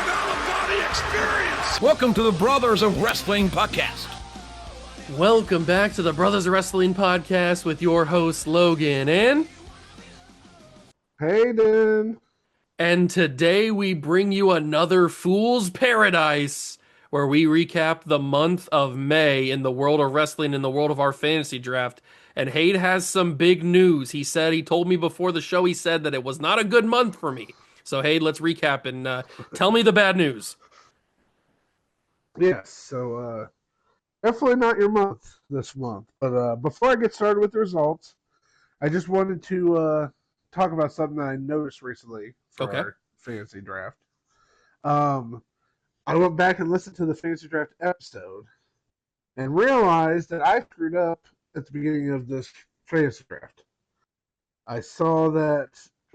out-of-body experience. Welcome to the Brothers of Wrestling podcast. Welcome back to the Brothers of Wrestling podcast with your hosts Logan and Hayden. And today we bring you another Fool's Paradise where we recap the month of May in the world of wrestling, in the world of our fantasy draft. And Hayden has some big news. He told me before the show, he said that it was not a good month for me. So Hayden, let's recap and tell me the bad news. Yes, so definitely not your month this month. But before I get started with the results, I just wanted to talk about something that I noticed recently for our fantasy draft. I went back and listened to the fantasy draft episode and realized that I screwed up at the beginning of this fantasy draft. I saw that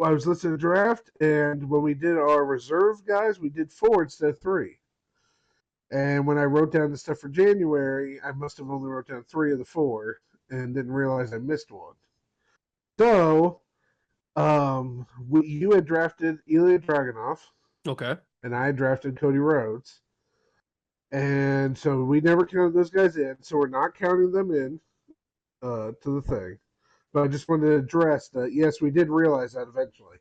I was listening to the draft, and when we did our reserve guys, we did 4 instead of 3. And when I wrote down the stuff for January, I must have only wrote down 3 of the 4 and didn't realize I missed one. So, you had drafted Ilya Dragunov. Okay. And I drafted Cody Rhodes. And so we never counted those guys in, so we're not counting them in to the thing. But I just wanted to address that, yes, we did realize that eventually,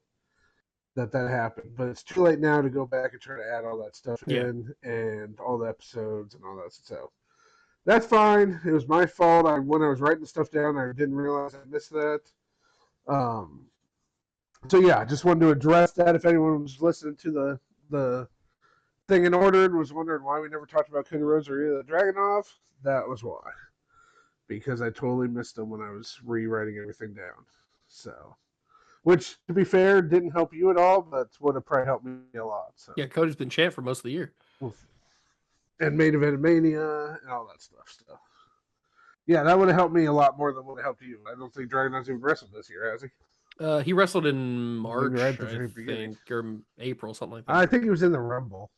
that happened. But it's too late now to go back and try to add all that stuff in and all the episodes and all that. So that's fine. It was my fault. When I was writing the stuff down, I didn't realize I missed that. So yeah, I just wanted to address that. If anyone was listening to the thing in order and was wondering why we never talked about Cody Rhodes or either Dragunov, that was why. Because I totally missed them when I was rewriting everything down. So, which, to be fair, didn't help you at all, but would have probably helped me a lot. So. Yeah, Cody's been champ for most of the year. And Main Event Mania and all that stuff. So. Yeah, that would have helped me a lot more than would have helped you. I don't think Dragunov's even wrestled this year, has he? He wrestled in March, right at the I very think, beginning. or April, something like that. I think he was in the Rumble.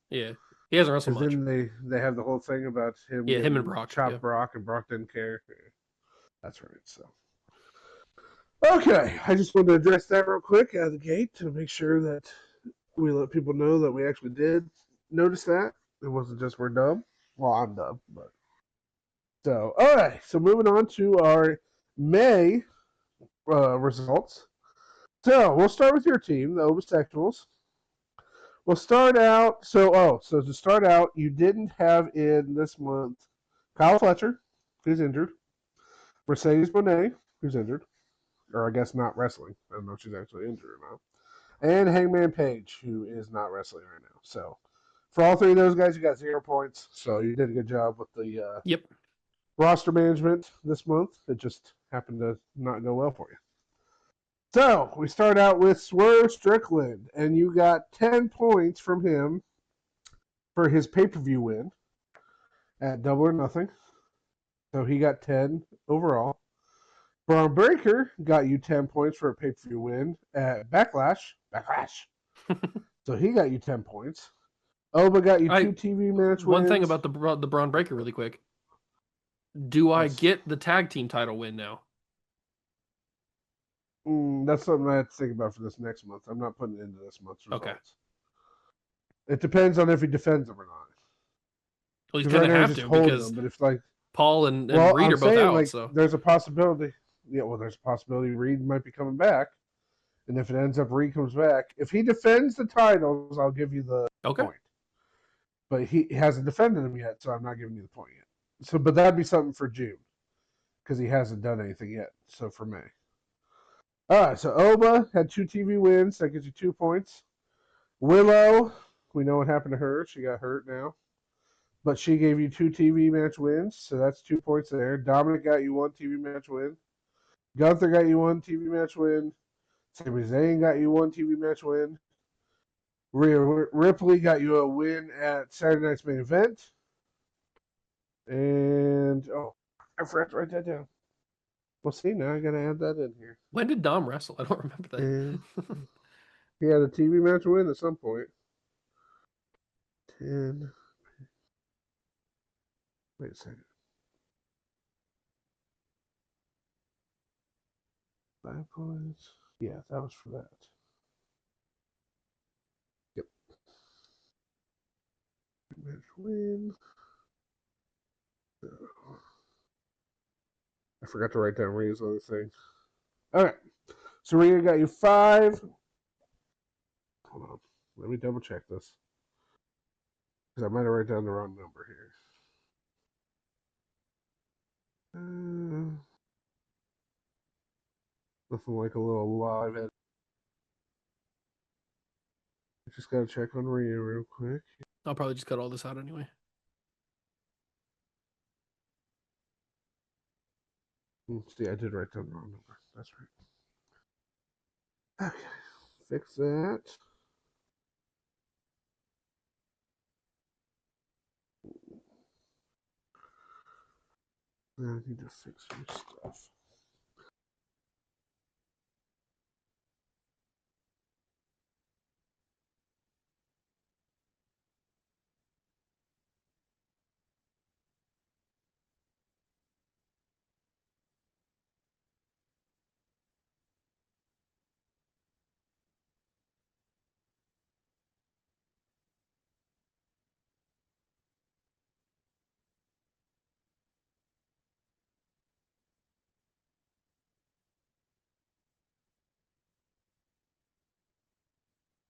Yeah, he hasn't wrestled much. Then they have the whole thing about him. Yeah, him and Brock. Chopped Brock, and Brock didn't care. Yeah. That's right. So, okay, I just wanted to address that real quick out of the gate to make sure that we let people know that we actually did notice that. It wasn't just we're dumb. Well, I'm dumb, but so all right. So moving on to our May results. So we'll start with your team, the Obastectuals. We'll start out. So to start out, you didn't have in this month Kyle Fletcher, who's injured, Mercedes Bonet, who's injured, or I guess not wrestling. I don't know if she's actually injured or not, and Hangman Page, who is not wrestling right now. So for all 3 of those guys, you got 0 points. So you did a good job with the roster management this month. It just happened to not go well for you. So, we start out with Swerve Strickland, and you got 10 points from him for his pay-per-view win at Double or Nothing. So, he got 10 overall. Braun Breaker got you 10 points for a pay-per-view win at Backlash. So, he got you 10 points. Oba got you 2 TV match wins. One thing about the Braun Breaker really quick. Do I get the tag team title win now? That's something I have to think about for this next month. I'm not putting it into this month's results. Okay. It depends on if he defends them or not. Well, he's going to have to because them, but if like Paul and Reed are both out. So there's a possibility. Yeah, well, there's a possibility Reed might be coming back, and if it ends up Reed comes back, if he defends the titles, I'll give you the point. But he hasn't defended them yet, so I'm not giving you the point yet. So, but that'd be something for June because he hasn't done anything yet. So for May. All right, so Oba had 2 TV wins. That gives you 2 points. Willow, we know what happened to her. She got hurt now. But she gave you 2 TV match wins, so that's 2 points there. Dominic got you 1 TV match win. Gunther got you 1 TV match win. Sami Zayn got you 1 TV match win. Rhea Ripley got you a win at Saturday Night's Main Event. And, I forgot to write that down. Well, see, now I got to add that in here. When did Dom wrestle? I don't remember that. And he had a TV match win at some point. 10. Wait a second. 5 points. Yeah, that was for that. Yep. win. I forgot to write down Rhea's other thing. All right. So Rhea got you 5. Hold on. Let me double check this. Because I might have written down the wrong number here. Nothing like a little live edit. Just gotta check on Rhea real quick. I'll probably just cut all this out anyway. See, I did write down the wrong number. That's right. Okay. Fix that. Now I need to fix your stuff.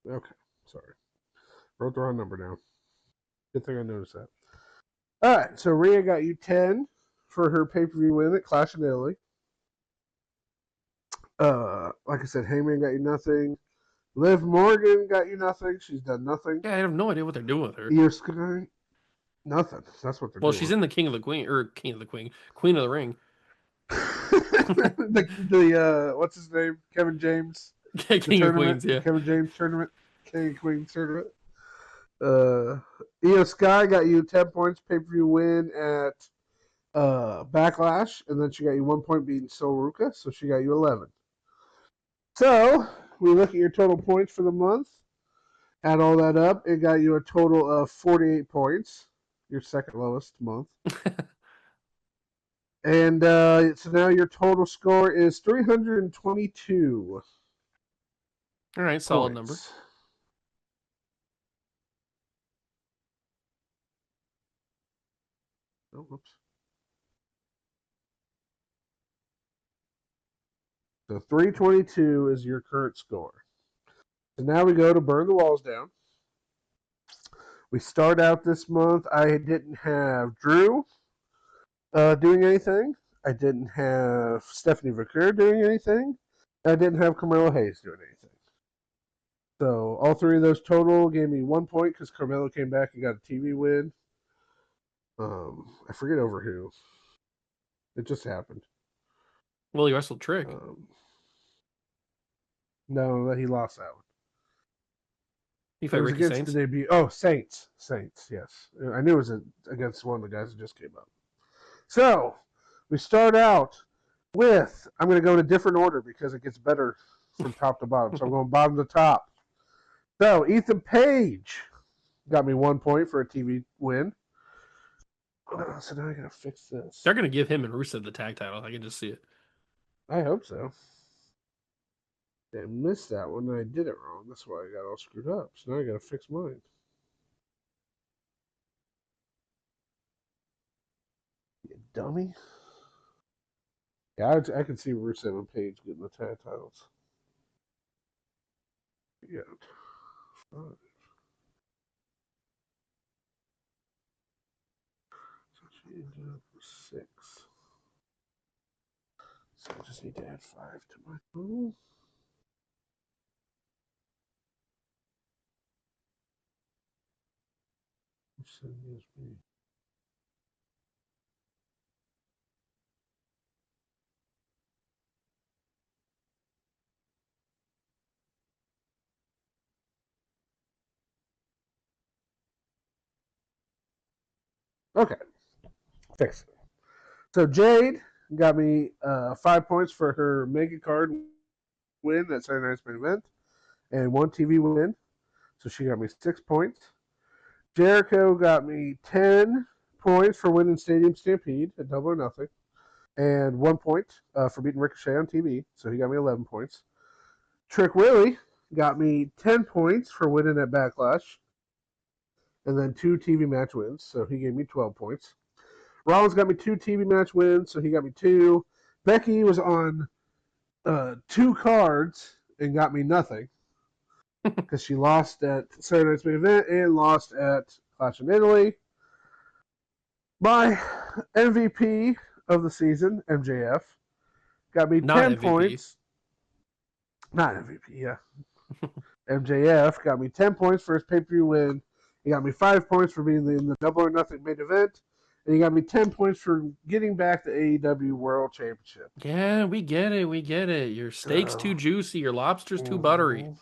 Okay, sorry. Wrote the wrong number down. Good thing I noticed that. All right, so Rhea got you 10 for her pay-per-view win at Clash in Italy. Like I said, Heyman got you nothing. Liv Morgan got you nothing. She's done nothing. Yeah, I have no idea what they're doing with her. Io Sky, nothing. That's what they're Well, doing. she's in the King of the Queen, or King of the Queen, Queen of the Ring. the what's his name? Kevin James. King of Queens, yeah. The Kevin James tournament. King of Queens tournament. Io Sky got you 10 points pay-per-view win at Backlash, and then she got you 1 point beating Sol Ruka, so she got you 11. So we look at your total points for the month. Add all that up, it got you a total of 48 points. Your second lowest month. And so now your total score is 322. All right, solid number. Oh, whoops. So 322 is your current score. So now we go to Burn the Walls Down. We start out this month. I didn't have Drew doing anything. I didn't have Stephanie Vaquer doing anything. I didn't have Carmelo Hayes doing anything. So all 3 of those total gave me 1 point because Carmelo came back and got a TV win. I forget over who. It just happened. Well, he wrestled Trick. No, that he lost that one. He fought Ricky against Saints. the debut. Oh, Saints. Saints, yes. I knew it was against one of the guys that just came up. So, we start out with, I'm going to go in a different order because it gets better from top to bottom. So I'm going bottom to top. So, Ethan Page got me 1 point for a TV win. So now I got to fix this. They're going to give him and Rusev the tag title. I can just see it. I hope so. I missed that one. I did it wrong. That's why I got all screwed up. So now I got to fix mine. You dummy. Yeah, I can see Rusev and Page getting the tag titles. Yeah. 5. So she ended up with 6. So I just need to add 5 to my total. Which gives me. Okay. Fix it. So Jade got me 5 points for her mega card win at Saturday Night's Main Event and 1 TV win. So she got me 6 points. Jericho got me 10 points for winning Stadium Stampede at Double or Nothing, and 1 point for beating Ricochet on TV. So he got me 11 points. Trick Willie got me 10 points for winning at Backlash, and then 2 TV match wins, so he gave me 12 points. Rollins got me 2 TV match wins, so he got me 2. Becky was on 2 cards and got me nothing because she lost at Saturday Night's Main Event and lost at Clash in Italy. My MVP of the season, MJF, got me Not 10 MVP. points. Not MVP, yeah. MJF got me 10 points for his pay-per-view win. He got me 5 points for being in the Double or Nothing main event. And he got me 10 points for getting back the AEW World Championship. Yeah, we get it. We get it. Your steak's too juicy. Your lobster's too buttery.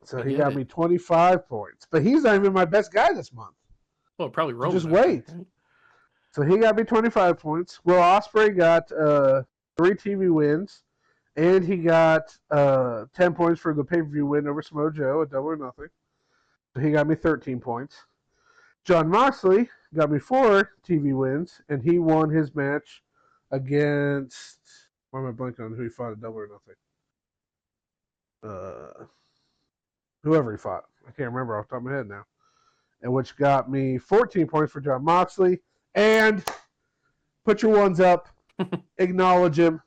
So We he get got it. me 25 points. But he's not even my best guy this month. Well, probably So Roman. just wait. Right? So he got me 25 points. Will Ospreay got 3 TV wins. And he got 10 points for the pay-per-view win over Samoa Joe at Double or Nothing. So he got me 13 points. John Moxley got me 4 TV wins, and he won his match against. Why am I blanking on who he fought at Double or Nothing? Whoever he fought. I can't remember off the top of my head now. And which got me 14 points for John Moxley. And put your ones up. Acknowledge him.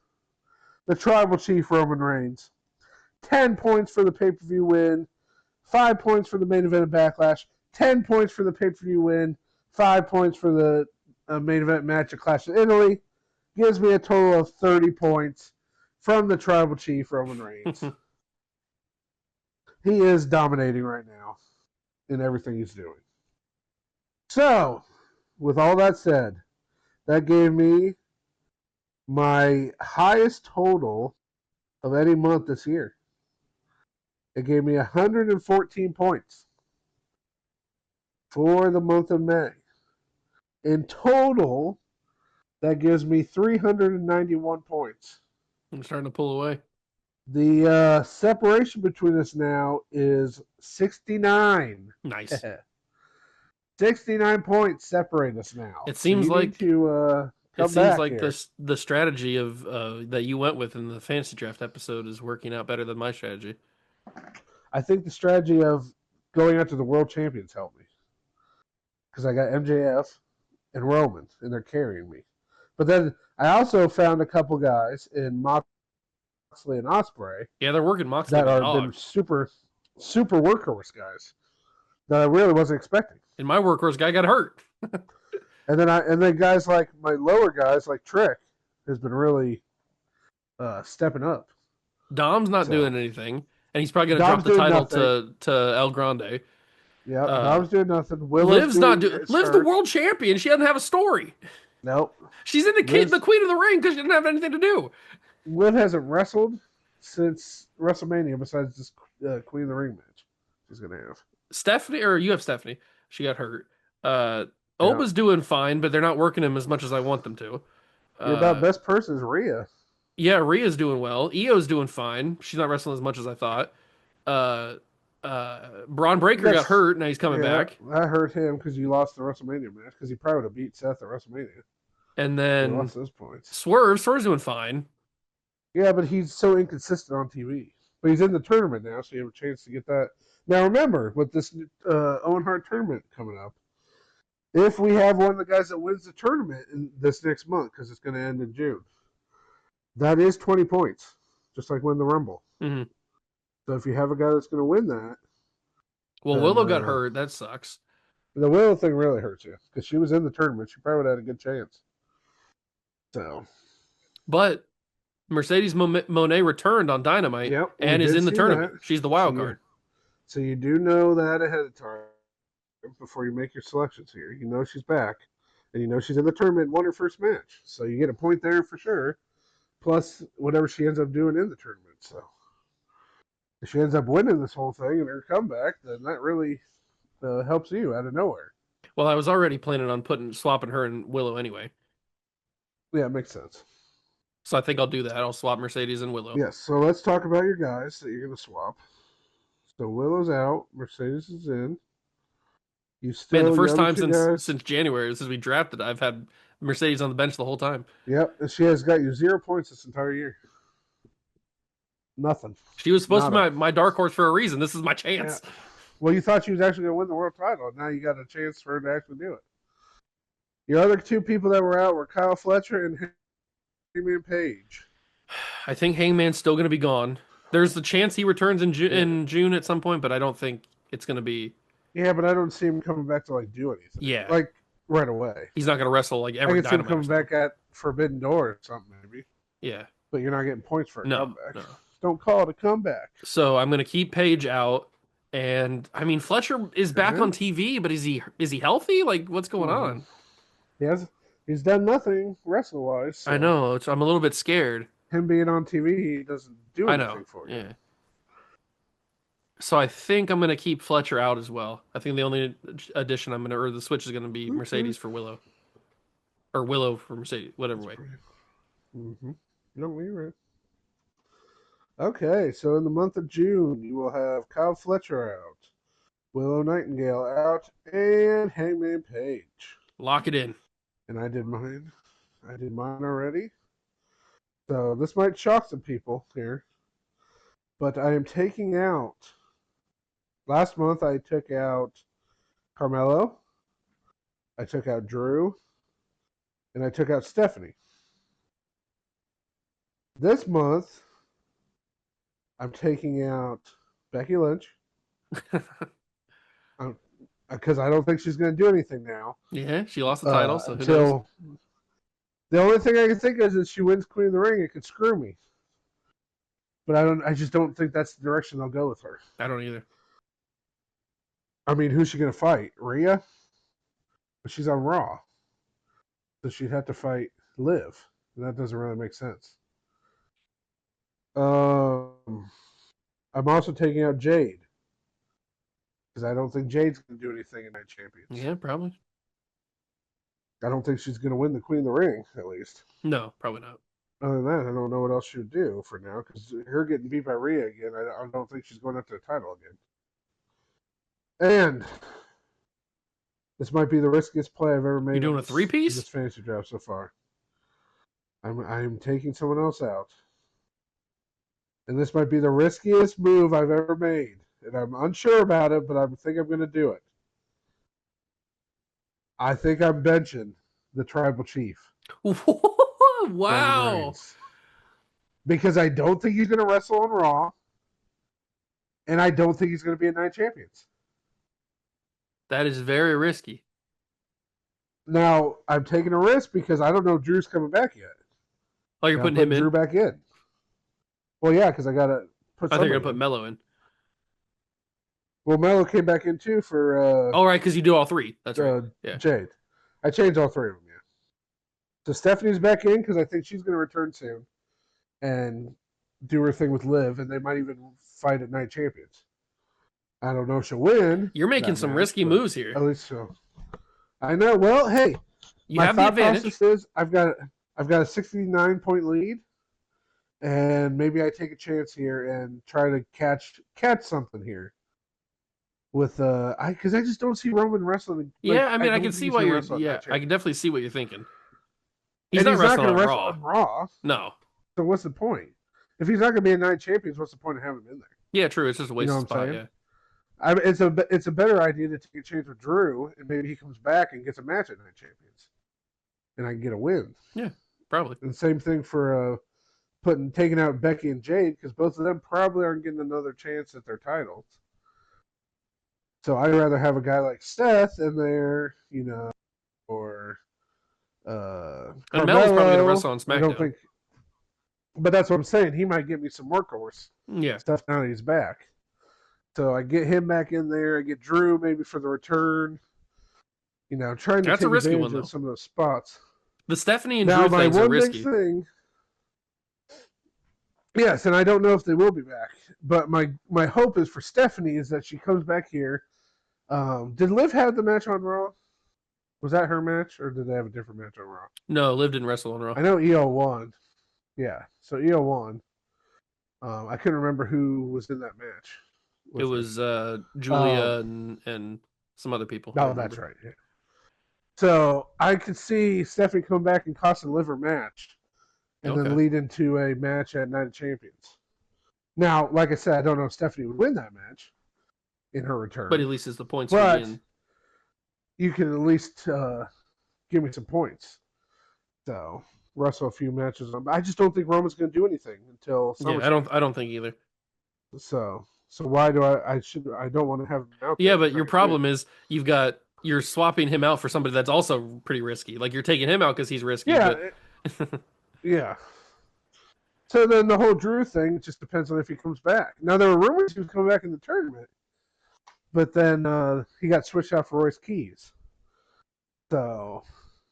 The Tribal Chief Roman Reigns. 10 points for the pay-per-view win. 5 points for the main event of Backlash. 10 points for the pay-per-view win. 5 points for the main event match at Clash of Italy. Gives me a total of 30 points from the Tribal Chief Roman Reigns. He is dominating right now in everything he's doing. So, with all that said, that gave me my highest total of any month this year. It gave me 114 points for the month of May. In total, that gives me 391 points. I'm starting to pull away. The separation between us now is 69. Nice. 69 points separate us now. It seems so you like need to come it seems back like here. the strategy of that you went with in the fantasy draft episode is working out better than my strategy. I think the strategy of going after the world champions helped me because I got MJF and Roman, and they're carrying me. But then I also found a couple guys in Moxley and Ospreay Yeah, they're working Moxley that like a are been dog. super workhorse guys that I really wasn't expecting. And my workhorse guy got hurt. And then guys like my lower guys like Trick has been really stepping up. Dom's not So, doing anything, and he's probably going to drop Dom's the doing title nothing. to El Grande. Yeah, Uh, Dom's doing nothing. Willow's Liv's the world champion. She doesn't have a story. Nope. She's in the Queen of the Ring because she didn't have anything to do. Liv hasn't wrestled since WrestleMania besides this Queen of the Ring match she's gonna have. Stephanie, or you have Stephanie. She got hurt. Oba's doing fine, but they're not working him as much as I want them to. Your about best person is Rhea. Yeah, Rhea's doing well. Io's doing fine. She's not wrestling as much as I thought. Braun Breaker got hurt. Now he's coming back. I hurt him because you lost the WrestleMania match because he probably would have beat Seth at WrestleMania. And He then lost those points. Swerve's doing fine. Yeah, but he's so inconsistent on TV. But he's in the tournament now, so you have a chance to get that. Now remember, with this Owen Hart tournament coming up, if we have one of the guys that wins the tournament in this next month, because it's going to end in June, that is 20 points, just like win the Rumble. Mm-hmm. So if you have a guy that's going to win that, well, then, Willow got hurt. That sucks. The Willow thing really hurts you because she was in the tournament. She probably would have had a good chance. So, but Mercedes Monet returned on Dynamite and is in the tournament. That. She's the wild card. So you do know that ahead of time before you make your selections here. You know she's back, and you know she's in the tournament and won her first match. So you get a point there for sure, plus whatever she ends up doing in the tournament. So if she ends up winning this whole thing and her comeback, then that really helps you out of nowhere. Well, I was already planning on swapping her and Willow anyway. Yeah, it makes sense. So I think I'll do that. I'll swap Mercedes and Willow. Yes, so let's talk about your guys that you're going to swap. So Willow's out. Mercedes is in. You still the first time since January, since we drafted, I've had Mercedes on the bench the whole time. Yep, and she has got you 0 points this entire year. Nothing. She was supposed to be my dark horse for a reason. This is my chance. Well, you thought she was actually going to win the world title, and now you got a chance for her to actually do it. Your other two people that were out were Kyle Fletcher and Hangman Page. I think Hangman's still going to be gone. There's the chance he returns in June at some point, but I don't think it's going to be. Yeah, but I don't see him coming back to like do anything. Yeah, like right away. He's not going to wrestle like I every can see him Dynamite. coming back at Forbidden Door or something maybe. Yeah, but you're not getting points for a comeback. No. Don't call it a comeback. So I'm going to keep Page out, and I mean Fletcher is back on TV, but is he healthy? Like what's going on? He's done nothing wrestle wise. So I know. I'm a little bit scared. Him being on TV, he doesn't do anything for you. Yeah. So I think I'm going to keep Fletcher out as well. I think the only addition or the switch is going to be Mercedes for Willow. Or Willow for Mercedes, whatever way. Mm-hmm. No, you're right. Okay, so in the month of June, you will have Kyle Fletcher out, Willow Nightingale out, and Hangman Page. Lock it in. And I did mine. Already. So this might shock some people here. But I am taking out. Last month I took out Carmelo. I took out Drew. And I took out Stephanie. This month I'm taking out Becky Lynch. Because I don't think she's going to do anything now. Yeah, she lost the title, so who until knows? The only thing I can think of is if she wins Queen of the Ring, it could screw me. But I just don't think that's the direction they'll go with her. I don't either. I mean, who's she going to fight? Rhea? But she's on Raw. So she'd have to fight Liv. And that doesn't really make sense. I'm also taking out Jade. Because I don't think Jade's going to do anything in Night Champions. Yeah, probably. I don't think she's going to win the Queen of the Ring, at least. No, probably not. Other than that, I don't know what else she would do for now. Because her getting beat by Rhea again, I don't think she's going after the title again. And this might be the riskiest play I've ever made. You doing a three-piece? This fantasy draft so far. I'm taking someone else out. And this might be the riskiest move I've ever made. And I'm unsure about it, but I think I'm going to do it. I think I'm benching the Tribal Chief. Wow. Because I don't think he's going to wrestle on Raw. And I don't think he's going to be in Night Champions. That is very risky. Now, I'm taking a risk because I don't know if Drew's coming back yet. Oh, you're putting him in? Drew back in. Well, yeah, because I got to put I think you're going to put Mello in. Well, Mello came back in too for... right, because you do all three. That's right. Yeah. Jade. I changed all three of them, yeah. So Stephanie's back in because I think she's going to return soon and do her thing with Liv, and they might even fight at Night Champions. I don't know if she'll win. You're making some risky moves here. At least so. I know. Well, hey, you have the advantage. Process is I've got a 69-point lead, and maybe I take a chance here and try to catch something here. With because I just don't see Roman wrestling. Yeah, I mean, I can see why you're. Yeah, I can definitely see what you're thinking. He's not going to wrestle on Raw. No. So what's the point? If he's not going to be in Night Champions, what's the point of having him in there? Yeah, true. It's just a waste of spot. Yeah. It's a better idea to take a chance with Drew, and maybe he comes back and gets a match at Night Champions, and I can get a win. Yeah, probably. And same thing for taking out Becky and Jade, because both of them probably aren't getting another chance at their titles. So I'd rather have a guy like Seth in there, or and Melo's probably going to wrestle on SmackDown. I don't think, but that's what I'm saying. He might give me some workhorse stuff now that he's back. So I get him back in there. I get Drew maybe for the return. Trying to take advantage of some of those spots. The Stephanie and Drew things are risky. Yes, and I don't know if they will be back. But my hope is for Stephanie is that she comes back here. Did Liv have the match on Raw? Was that her match, or did they have a different match on Raw? No, Liv didn't wrestle on Raw. I know Io won. Yeah, so Io won. I couldn't remember who was in that match. It was Julia and some other people. Oh, that's right. Yeah. So I could see Stephanie come back and cost a Liv her match, and then lead into a match at Night of Champions. Now, like I said, I don't know if Stephanie would win that match, in her return. But at least it's the points for But being. you can at least give me some points. So wrestle a few matches. I just don't think Roman's going to do anything until Yeah, SummerSlam. I don't think either. So why do I don't want to have him out Yeah, there. but your problem is you're swapping him out for somebody that's also pretty risky. Like you're taking him out because he's risky, Yeah, but yeah. So then the whole Drew thing just depends on if he comes back. Now there were rumors he was coming back in the tournament, but then he got switched out for Royce Keys. So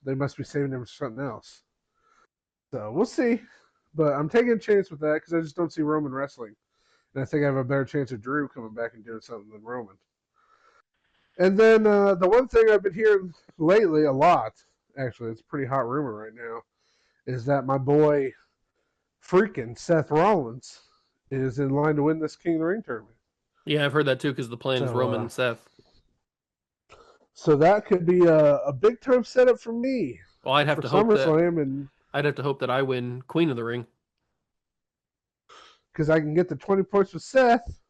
they must be saving him for something else. So we'll see. But I'm taking a chance with that because I just don't see Roman wrestling. And I think I have a better chance of Drew coming back and doing something than Roman. And then the one thing I've been hearing lately a lot, actually, it's a pretty hot rumor right now, is that my boy freaking Seth Rollins is in line to win this King of the Ring tournament. yeah, I've heard that too because the plan is So, Roman and Seth. So that could be a big time setup for me Well, I'd have for to hope that SummerSlam, and I win Queen of the Ring. because I can get the 20 points with Seth.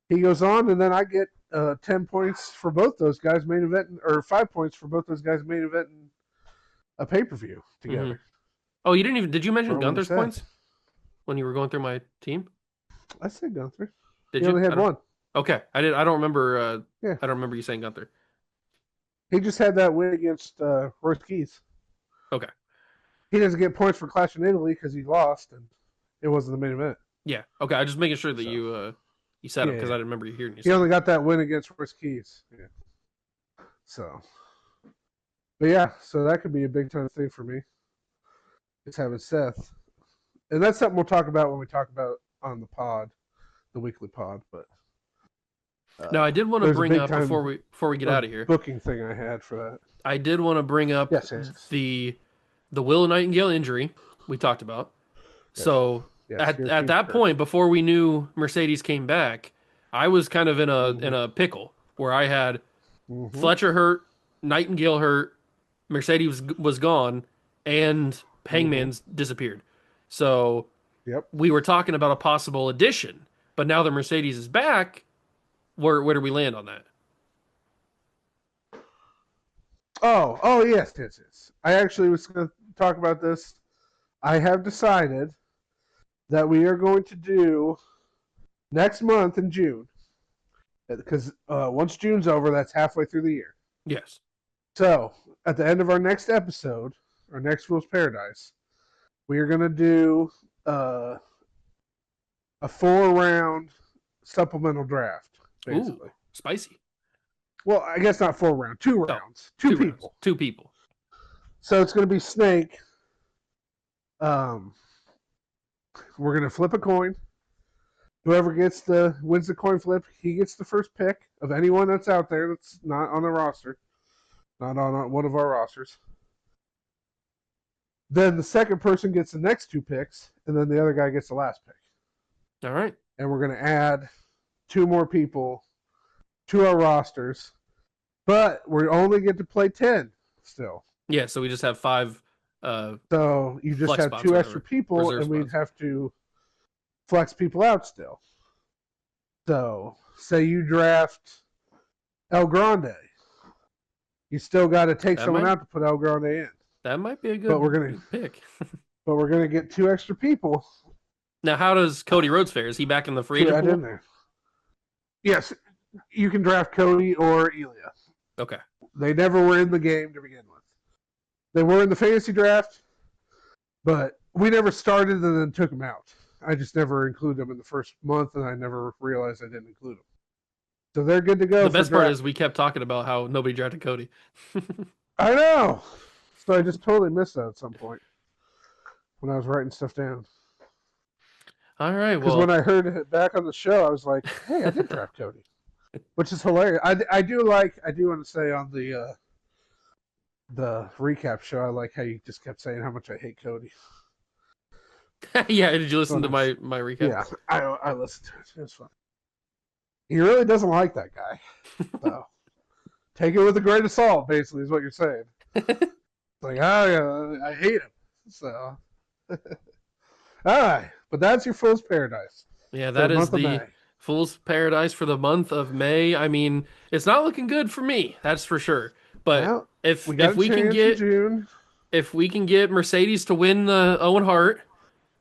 He goes on, and then I get 10 points for both those guys main event, or 5 points for both those guys main event and a pay per view together. Oh, you didn't even? Did you mention Roman and Gunther's Seth. points when you were going through my team? I said Gunther. Did He you? only had one. Okay, I did. I don't remember. Yeah. I don't remember you saying Gunther. He just had that win against Royce Keys. Okay. He doesn't get points for Clash in Italy because he lost, and it wasn't the main event. Yeah. Okay. I just making sure that So. you said it because Yeah. I didn't remember you hearing you. He only got that win against Royce Keys. Yeah. So, but yeah, so that could be a big time thing for me. Is having Seth, and that's something we'll talk about when we talk about on the pod, the weekly pod. But now I did want to there's a bring big up time before we get out of here. booking thing I had for that. I did want to bring up Yes. the Will Nightingale injury we talked about. Yes. So Yes, at that point, before we knew Mercedes came back, I was kind of in a pickle where I had Fletcher hurt, Nightingale hurt, Mercedes was gone, and Hangman's disappeared. So we were talking about a possible addition, but now that Mercedes is back, where do we land on that? Oh, yes. I actually was going to talk about this. I have decided that we are going to do next month in June, because once June's over, that's halfway through the year. Yes. So at the end of our next episode, our next Fool's Paradise, we are going to do a 4-round supplemental draft, basically. Ooh, spicy. Well, I guess not 4-round, 2 rounds. Two people. Rounds. 2 people. So it's going to be Snake. We're going to flip a coin. Whoever wins the coin flip, he gets the first pick of anyone that's out there that's not on the roster, not on one of our rosters. Then the second person gets the next 2 picks, and then the other guy gets the last pick. All right. And we're going to add 2 more people to our rosters, but we only get to play 10 still. Yeah, so we just have 5. So you just have 2 extra people, and we'd have to flex people out still. So say you draft El Grande, you still got to take someone out to put El Grande in. That might be a good pick. But we're gonna get 2 extra people. Now, how does Cody Rhodes fare? Is he back in the free agent pool? In there. Yes, you can draft Cody or Ilya. Okay. They never were in the game to begin with. They were in the fantasy draft, but we never started and then took them out. I just never included them in the first month, and I never realized I didn't include them. So they're good to go. The best part is we kept talking about how nobody drafted Cody. I know. So I just totally missed that at some point when I was writing stuff down. All right. Because when I heard it back on the show, I was like, "Hey, I did draft Cody," which is hilarious. I do want to say on the recap show, I like how you just kept saying how much I hate Cody. Yeah, did you listen to my recap? Yeah, I listened to it. It was fun. He really doesn't like that guy. So take it with a grain of salt, basically, is what you're saying. Like, I hate him. So, all right. But that's your Fool's Paradise. Yeah, that is the Fool's Paradise for the month of May. I mean, it's not looking good for me, that's for sure. But Well, if we got if a we can chance in get June. Mercedes to win the Owen Hart,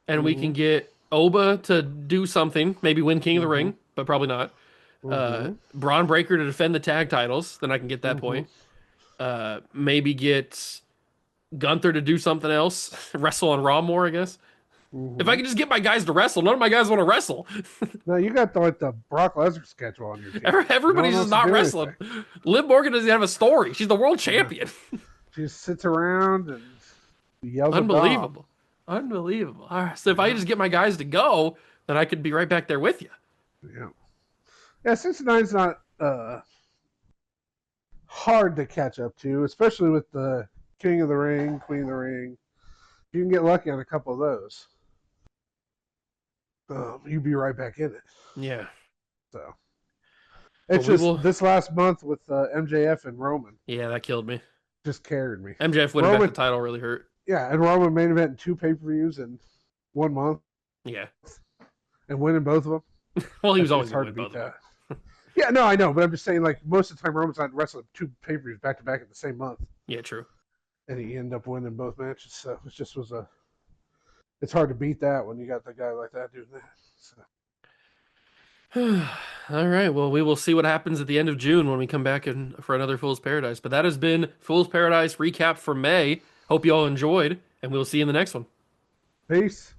and we can Mm-hmm. get Oba to do something, maybe win King of the Mm-hmm. Ring, but probably not. Mm-hmm. Braun Breaker to defend the tag titles, then I can get that Mm-hmm. point. Maybe get Gunther to do something else, wrestle on Raw more, I guess. If I Mm-hmm. can just get my guys to wrestle, none of my guys want to wrestle. No, you got the Brock Lesnar schedule on your team. No one Everybody's just wants to not do wrestling. anything. Liv Morgan doesn't have a story. She's the world No. champion. She just sits around and yells at Dom. Unbelievable. Unbelievable. All right, so if I Yeah. just get my guys to go, then I could be right back there with you. Yeah. Yeah, 6 9's not hard to catch up to, especially with the King of the Ring, Queen of the Ring. You can get lucky on a couple of those. You'd be right back in it. Yeah. So But it's we just will. this last month with MJF and Roman Yeah, that killed me. just carried me. MJF winning back the Roman, title really hurt. yeah, and Roman main event in 2 pay-per-views in 1 month Yeah. and winning both of them. Well, he was always It's going hard to to win beat both of that. them. Yeah, no, I know, but I'm just saying, like most of the time, Roman's not wrestling 2 pay-per-views back to back in the same month, Yeah, true. and he ended up winning both matches. So it just was a. It's hard to beat that when you got the guy like that doing that. So. All right. Well, we will see what happens at the end of June when we come back for another Fool's Paradise. But that has been Fool's Paradise recap for May. Hope you all enjoyed, and we'll see you in the next one. Peace.